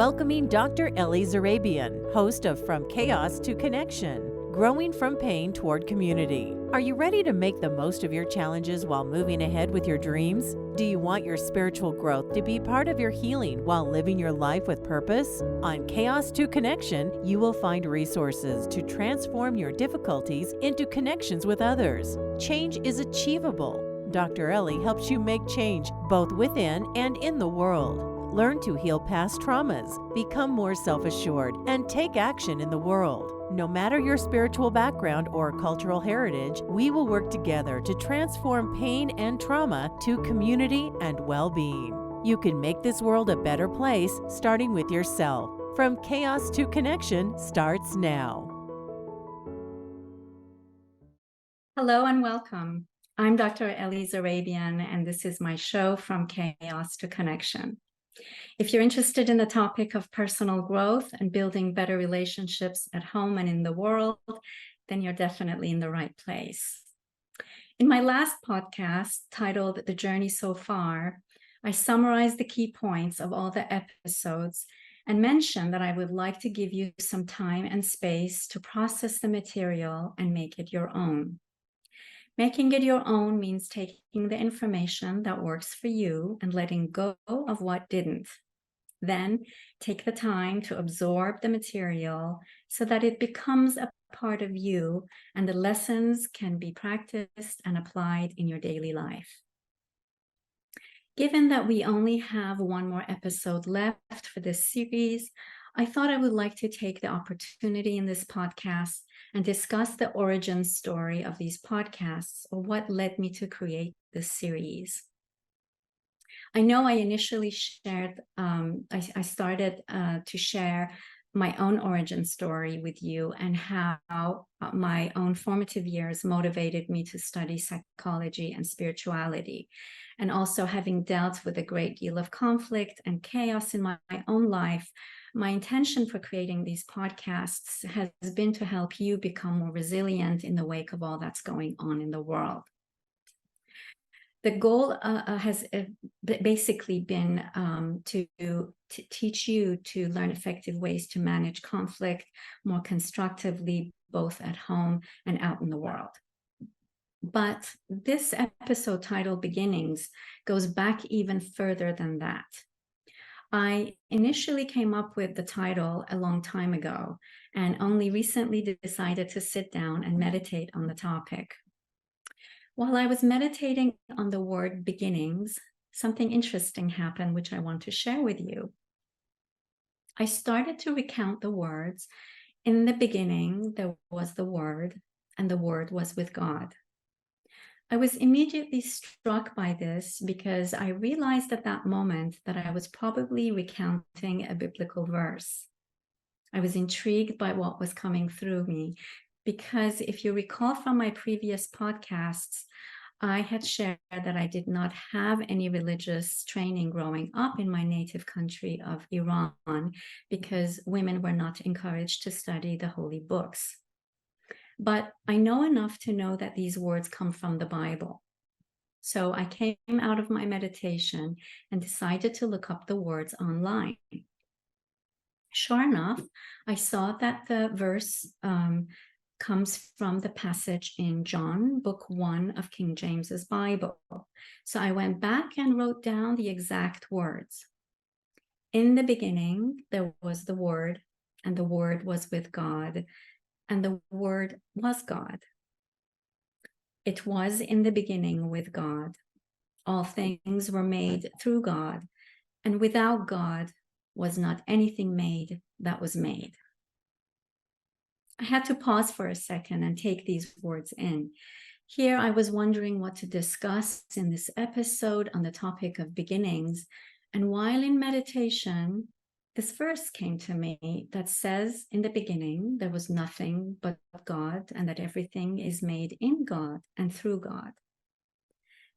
Welcoming Dr. Ellie Zarrabian, host of From Chaos to Connection, growing from pain toward community. Are you ready to make the most of your challenges while moving ahead with your dreams? Do you want your spiritual growth to be part of your healing while living your life with purpose? On Chaos to Connection, you will find resources to transform your difficulties into connections with others. Change is achievable. Dr. Ellie helps you make change both within and in the world. Learn to heal past traumas, become more self-assured, and take action in the world. No matter your spiritual background or cultural heritage, we will work together to transform pain and trauma to community and well-being. You can make this world a better place, starting with yourself. From Chaos to Connection starts now. Hello and welcome. I'm Dr. Ellie Zarrabian, and this is my show From Chaos to Connection. If you're interested in the topic of personal growth and building better relationships at home and in the world, then you're definitely in the right place. In my last podcast, titled The Journey So Far, I summarized the key points of all the episodes and mentioned that I would like to give you some time and space to process the material and make it your own. Making it your own means taking the information that works for you and letting go of what didn't. Then take the time to absorb the material so that it becomes a part of you and the lessons can be practiced and applied in your daily life. Given that we only have one more episode left for this series, I thought I would like to take the opportunity in this podcast and discuss the origin story of these podcasts, or what led me to create this series. I know I initially shared, I started to share my own origin story with you and how my own formative years motivated me to study psychology and spirituality. And also, having dealt with a great deal of conflict and chaos in my own life, my intention for creating these podcasts has been to help you become more resilient in the wake of all that's going on in the world. The goal has basically been to teach you to learn effective ways to manage conflict more constructively, both at home and out in the world. But this episode titled Beginnings goes back even further than that. I initially came up with the title a long time ago and only recently decided to sit down and meditate on the topic. While I was meditating on the word beginnings, something interesting happened, which I want to share with you. I started to recount the words. In the beginning, there was the Word, and the Word was with God. I was immediately struck by this because I realized at that moment that I was probably recounting a biblical verse. I was intrigued by what was coming through me because if you recall from my previous podcasts, I had shared that I did not have any religious training growing up in my native country of Iran because women were not encouraged to study the holy books. But I know enough to know that these words come from the Bible. So I came out of my meditation and decided to look up the words online. Sure enough, I saw that the verse comes from the passage in John, book 1 of King James's Bible. So I went back and wrote down the exact words. In the beginning, there was the Word, and the Word was with God, and the Word was God. It was in the beginning with God. All things were made through God, and without God was not anything made that was made. I had to pause for a second and take these words in. Here I was wondering what to discuss in this episode on the topic of beginnings, and while in meditation, this verse came to me that says, in the beginning, there was nothing but God, and that everything is made in God and through God.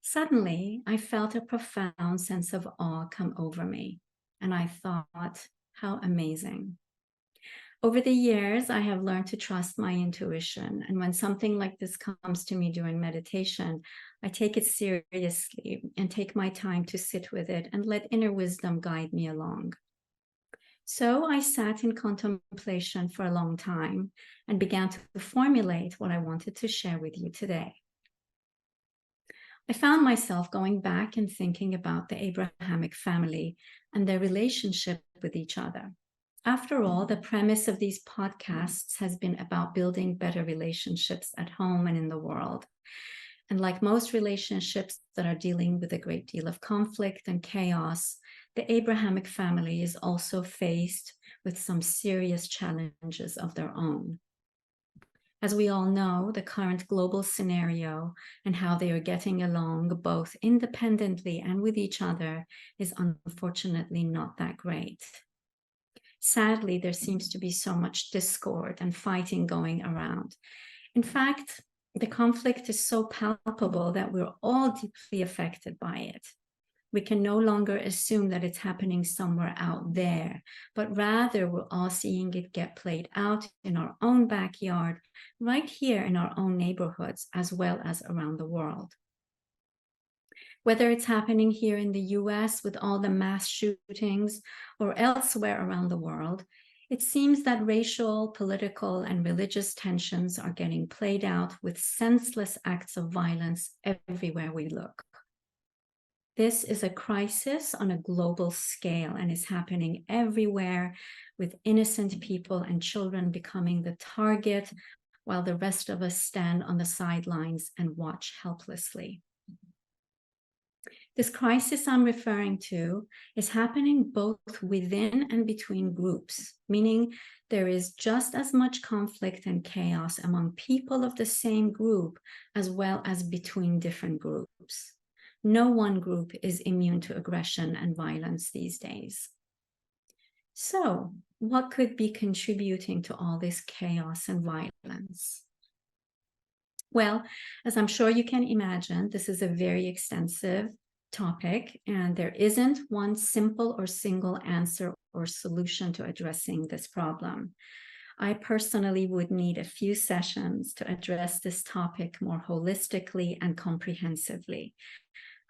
Suddenly, I felt a profound sense of awe come over me, and I thought, how amazing. Over the years, I have learned to trust my intuition, and when something like this comes to me during meditation, I take it seriously and take my time to sit with it and let inner wisdom guide me along. So I sat in contemplation for a long time and began to formulate what I wanted to share with you today. I found myself going back and thinking about the Abrahamic family and their relationship with each other. After all, the premise of these podcasts has been about building better relationships at home and in the world. And like most relationships that are dealing with a great deal of conflict and chaos, the Abrahamic family is also faced with some serious challenges of their own. As we all know, the current global scenario and how they are getting along both independently and with each other is unfortunately not that great. Sadly, there seems to be so much discord and fighting going around. In fact, the conflict is so palpable that we're all deeply affected by it. We can no longer assume that it's happening somewhere out there, but rather we're all seeing it get played out in our own backyard, right here in our own neighborhoods, as well as around the world. Whether it's happening here in the US with all the mass shootings or elsewhere around the world, it seems that racial, political, and religious tensions are getting played out with senseless acts of violence everywhere we look. This is a crisis on a global scale and is happening everywhere, with innocent people and children becoming the target while the rest of us stand on the sidelines and watch helplessly. This crisis I'm referring to is happening both within and between groups, meaning there is just as much conflict and chaos among people of the same group as well as between different groups. No one group is immune to aggression and violence these days. So, what could be contributing to all this chaos and violence? Well, as I'm sure you can imagine, this is a very extensive topic, and there isn't one simple or single answer or solution to addressing this problem. I personally would need a few sessions to address this topic more holistically and comprehensively.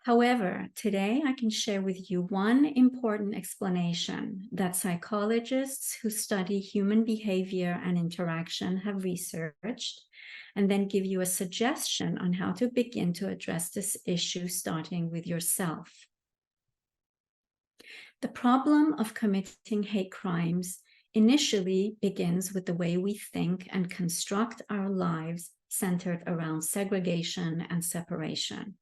However, today I can share with you one important explanation that psychologists who study human behavior and interaction have researched, and then give you a suggestion on how to begin to address this issue, starting with yourself. The problem of committing hate crimes initially begins with the way we think and construct our lives centered around segregation and separation.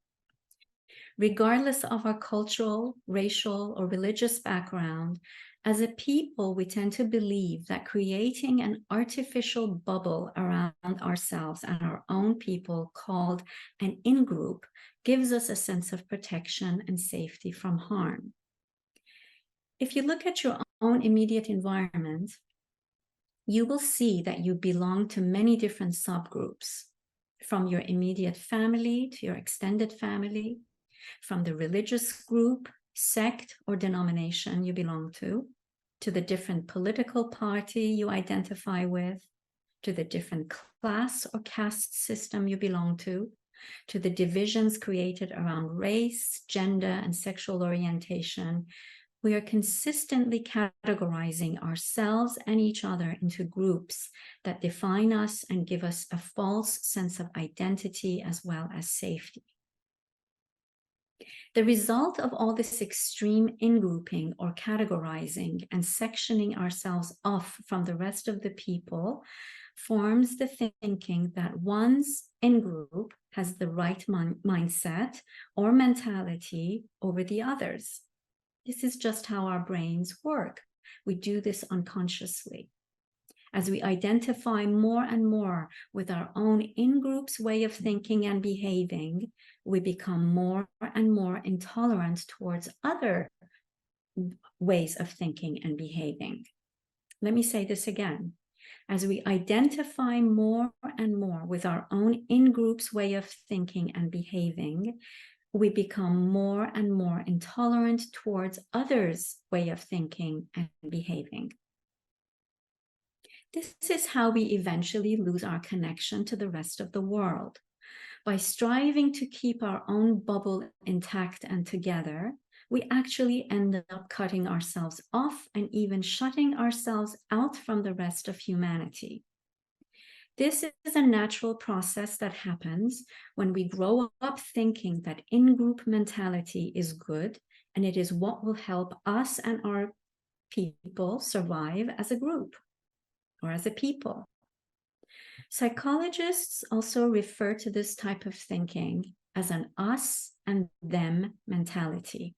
Regardless of our cultural, racial, or religious background, as a people, we tend to believe that creating an artificial bubble around ourselves and our own people called an in-group gives us a sense of protection and safety from harm. If you look at your own immediate environment, you will see that you belong to many different subgroups, from your immediate family to your extended family, from the religious group, sect, or denomination you belong to the different political party you identify with, to the different class or caste system you belong to the divisions created around race, gender, and sexual orientation. We are consistently categorizing ourselves and each other into groups that define us and give us a false sense of identity as well as safety. The result of all this extreme in-grouping or categorizing and sectioning ourselves off from the rest of the people forms the thinking that one's in-group has the right mindset or mentality over the others. This is just how our brains work. We do this unconsciously. As we identify more and more with our own in-group's way of thinking and behaving, we become more and more intolerant towards other ways of thinking and behaving. Let me say this again. As we identify more and more with our own in-group's way of thinking and behaving, we become more and more intolerant towards others' way of thinking and behaving. This is how we eventually lose our connection to the rest of the world. By striving to keep our own bubble intact and together, we actually end up cutting ourselves off and even shutting ourselves out from the rest of humanity. This is a natural process that happens when we grow up thinking that in-group mentality is good and it is what will help us and our people survive as a group or as a people. Psychologists also refer to this type of thinking as an us and them mentality.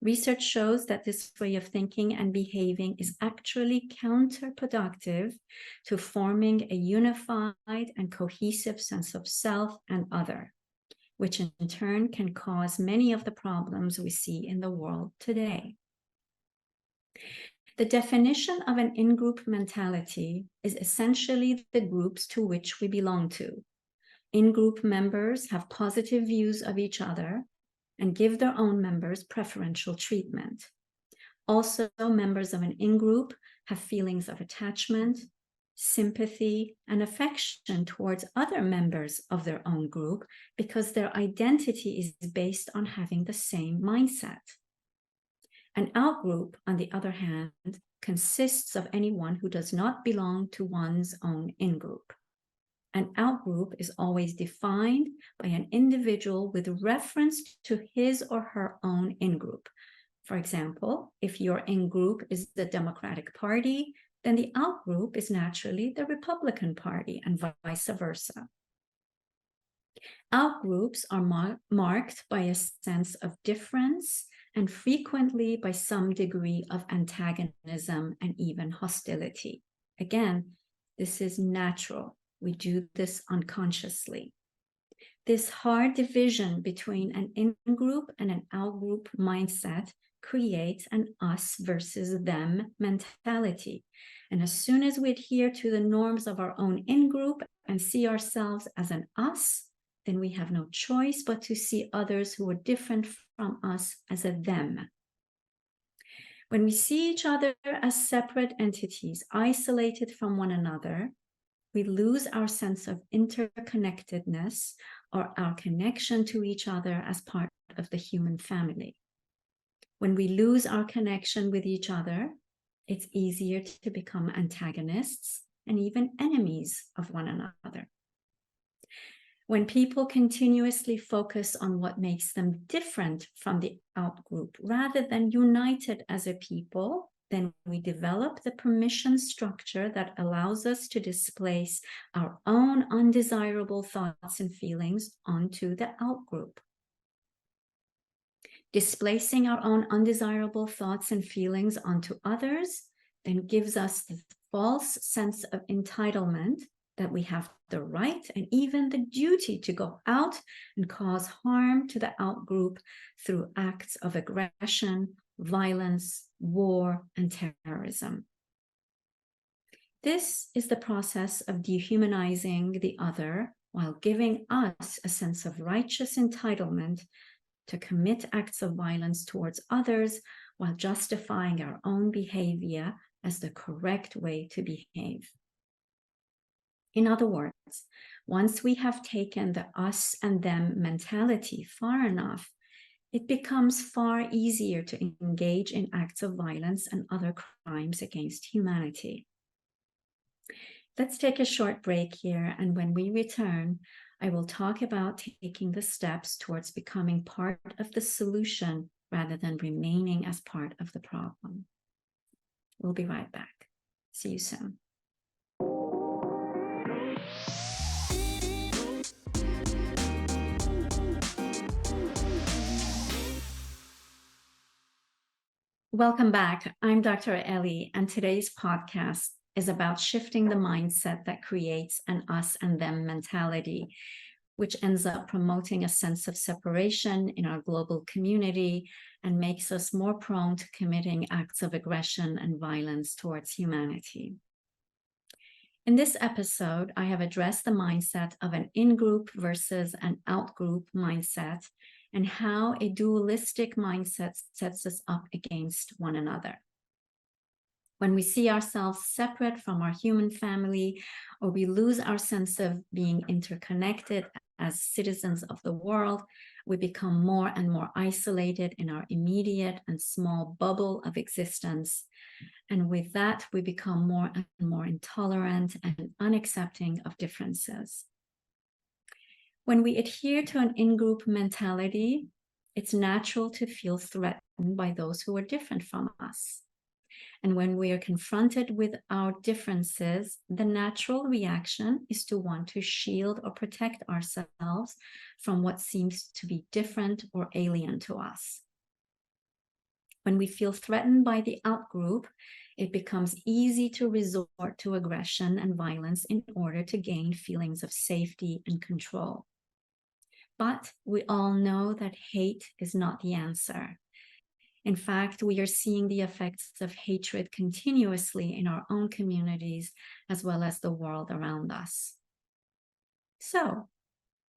Research shows that this way of thinking and behaving is actually counterproductive to forming a unified and cohesive sense of self and other, which in turn can cause many of the problems we see in the world today. The definition of an in-group mentality is essentially the groups to which we belong to. In-group members have positive views of each other and give their own members preferential treatment. Also, members of an in-group have feelings of attachment, sympathy, and affection towards other members of their own group because their identity is based on having the same mindset. An out-group, on the other hand, consists of anyone who does not belong to one's own in-group. An out-group is always defined by an individual with reference to his or her own in-group. For example, if your in-group is the Democratic Party, then the out-group is naturally the Republican Party, and vice versa. Out-groups are marked by a sense of difference and frequently by some degree of antagonism and even hostility. Again, this is natural. We do this unconsciously. This hard division between an in-group and an out-group mindset creates an us versus them mentality. And as soon as we adhere to the norms of our own in-group and see ourselves as an us, then we have no choice but to see others who are different from us as a them. When we see each other as separate entities, isolated from one another, we lose our sense of interconnectedness or our connection to each other as part of the human family. When we lose our connection with each other, it's easier to become antagonists and even enemies of one another. When people continuously focus on what makes them different from the out-group rather than united as a people, then we develop the permission structure that allows us to displace our own undesirable thoughts and feelings onto the out-group. Displacing our own undesirable thoughts and feelings onto others then gives us the false sense of entitlement that we have the right and even the duty to go out and cause harm to the out-group through acts of aggression, violence, war, and terrorism. This is the process of dehumanizing the other while giving us a sense of righteous entitlement to commit acts of violence towards others while justifying our own behavior as the correct way to behave. In other words, once we have taken the us and them mentality far enough, it becomes far easier to engage in acts of violence and other crimes against humanity. Let's take a short break here, and when we return, I will talk about taking the steps towards becoming part of the solution rather than remaining as part of the problem. We'll be right back. See you soon. Welcome back. I'm Dr. Ellie, and today's podcast is about shifting the mindset that creates an us and them mentality, which ends up promoting a sense of separation in our global community and makes us more prone to committing acts of aggression and violence towards humanity. In this episode, I have addressed the mindset of an in-group versus an out-group mindset and how a dualistic mindset sets us up against one another. When we see ourselves separate from our human family, or we lose our sense of being interconnected as citizens of the world, We become more and more isolated in our immediate and small bubble of existence. And with that, we become more and more intolerant and unaccepting of differences. When we adhere to an in-group mentality, it's natural to feel threatened by those who are different from us. And when we are confronted with our differences, the natural reaction is to want to shield or protect ourselves from what seems to be different or alien to us. When we feel threatened by the outgroup, it becomes easy to resort to aggression and violence in order to gain feelings of safety and control. But we all know that hate is not the answer. In fact, we are seeing the effects of hatred continuously in our own communities as well as the world around us. So,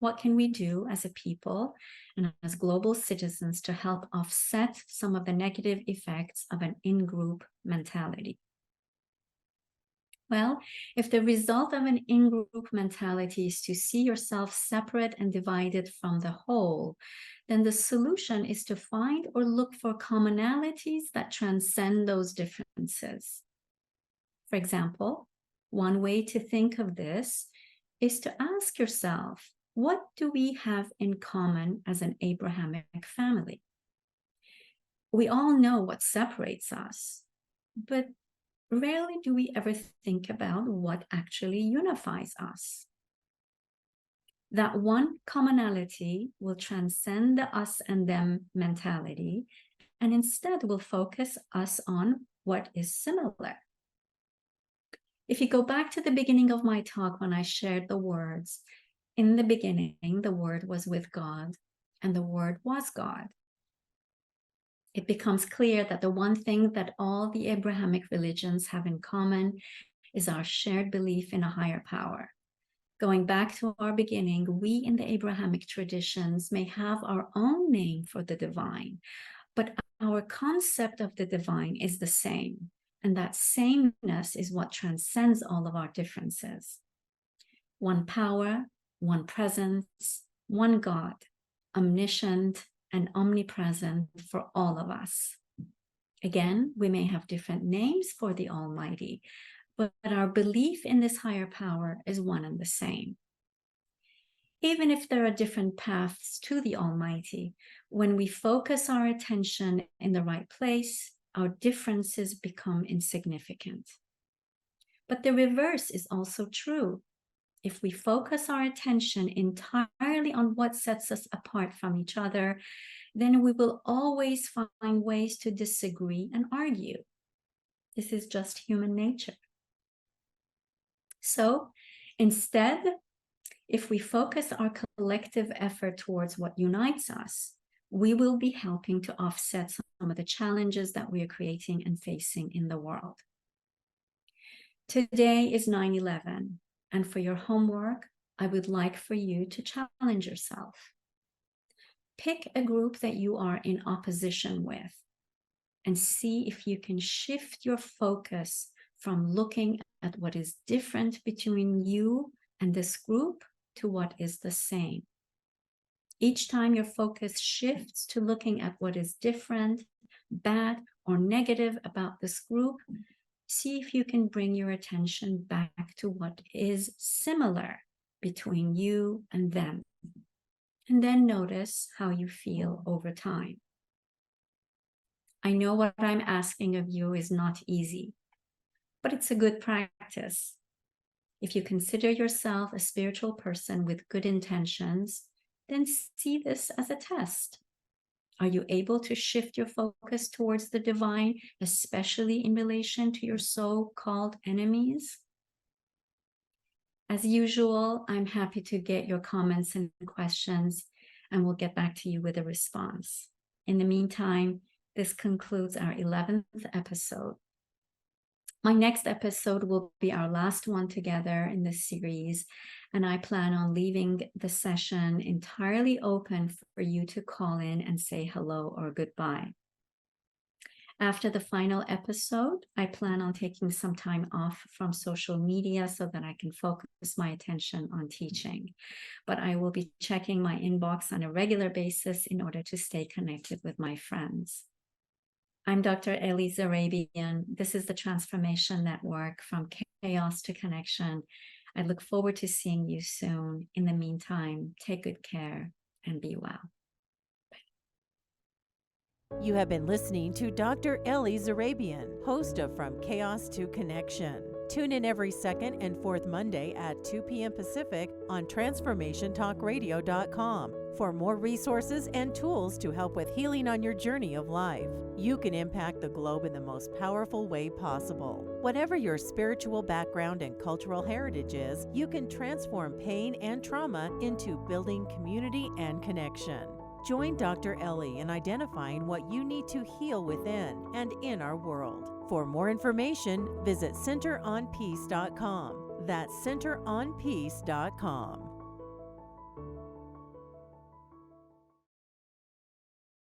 what can we do as a people and as global citizens to help offset some of the negative effects of an in-group mentality? Well, if the result of an in-group mentality is to see yourself separate and divided from the whole, then the solution is to find or look for commonalities that transcend those differences. For example, one way to think of this is to ask yourself, what do we have in common as an Abrahamic family? We all know what separates us, but rarely do we ever think about what actually unifies us. That one commonality will transcend the us and them mentality, and instead will focus us on what is similar. If you go back to the beginning of my talk when I shared the words, in the beginning, the Word was with God, and the Word was God. It becomes clear that the one thing that all the Abrahamic religions have in common is our shared belief in a higher power. Going back to our beginning, we in the Abrahamic traditions may have our own name for the divine, but our concept of the divine is the same. And that sameness is what transcends all of our differences. One power, one presence, one God, omniscient and omnipresent for all of us. Again, we may have different names for the Almighty, but our belief in this higher power is one and the same. Even if there are different paths to the Almighty, when we focus our attention in the right place, our differences become insignificant. But the reverse is also true. If we focus our attention entirely on what sets us apart from each other, then we will always find ways to disagree and argue. This is just human nature. So instead, if we focus our collective effort towards what unites us, we will be helping to offset some of the challenges that we are creating and facing in the world. Today is 9/11, and for your homework, I would like for you to challenge yourself. Pick a group that you are in opposition with and see if you can shift your focus from looking at what is different between you and this group to what is the same. Each time your focus shifts to looking at what is different, bad, or negative about this group, see if you can bring your attention back to what is similar between you and them. And then notice how you feel over time. I know what I'm asking of you is not easy, but it's a good practice. If you consider yourself a spiritual person with good intentions, then see this as a test. Are you able to shift your focus towards the divine, especially in relation to your so-called enemies? As usual, I'm happy to get your comments and questions, and we'll get back to you with a response. In the meantime, this concludes our 11th episode. My next episode will be our last one together in this series, and I plan on leaving the session entirely open for you to call in and say hello or goodbye. After the final episode, I plan on taking some time off from social media so that I can focus my attention on teaching. But I will be checking my inbox on a regular basis in order to stay connected with my friends. I'm Dr. Ellie Zarrabian. This is the Transformation Network, from chaos to connection. I look forward to seeing you soon. In the meantime, take good care and be well. You have been listening to Dr. Ellie Zarrabian, host of From Chaos to Connection. Tune in every second and fourth Monday at 2 p.m. Pacific on TransformationTalkRadio.com for more resources and tools to help with healing on your journey of life. You can impact the globe in the most powerful way possible. Whatever your spiritual background and cultural heritage is, you can transform pain and trauma into building community and connection. Join Dr. Ellie in identifying what you need to heal within and in our world. For more information, visit centeronpeace.com. That's centeronpeace.com.